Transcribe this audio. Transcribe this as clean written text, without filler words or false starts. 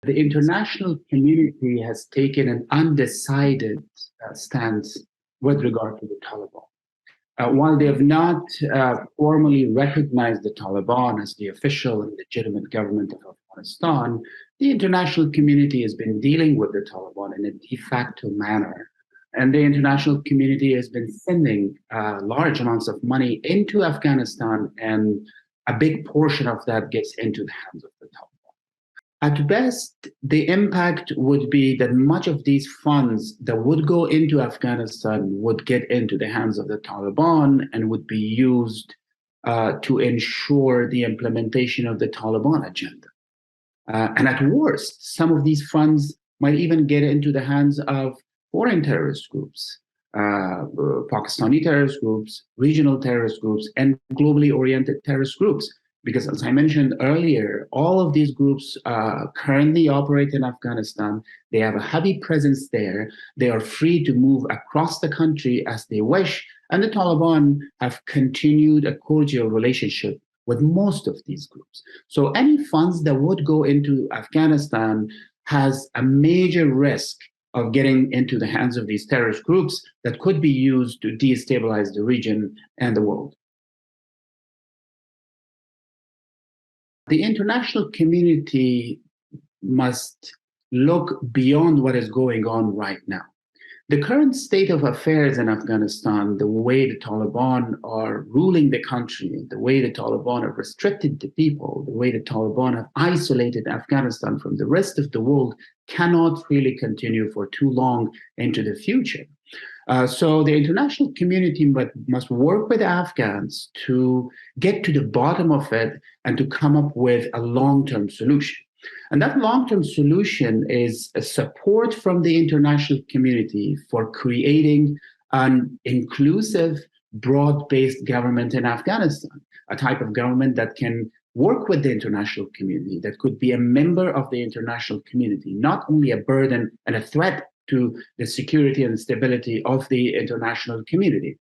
The international community has taken an undecided stance with regard to the Taliban. While they have not formally recognized the Taliban as the official and legitimate government of Afghanistan, the international community has been dealing with the Taliban in a de facto manner. And the international community has been sending large amounts of money into Afghanistan, and a big portion of that gets into the hands of the Taliban. At best, the impact would be that much of these funds that would go into Afghanistan would get into the hands of the Taliban and would be used to ensure the implementation of the Taliban agenda. And at worst, some of these funds might even get into the hands of foreign terrorist groups, Pakistani terrorist groups, regional terrorist groups, and globally oriented terrorist groups. Because as I mentioned earlier, all of these groups currently operate in Afghanistan. They have a heavy presence there. They are free to move across the country as they wish. And the Taliban have continued a cordial relationship with most of these groups. So any funds that would go into Afghanistan has a major risk of getting into the hands of these terrorist groups that could be used to destabilize the region and the world. The international community must look beyond what is going on right now. The current state of affairs in Afghanistan, the way the Taliban are ruling the country, the way the Taliban have restricted the people, the way the Taliban have isolated Afghanistan from the rest of the world cannot really continue for too long into the future. So the international community must work with Afghans to get to the bottom of it and to come up with a long-term solution. And that long-term solution is a support from the international community for creating an inclusive, broad-based government in Afghanistan, a type of government that can work with the international community, that could be a member of the international community, not only a burden and a threat to the security and stability of the international community.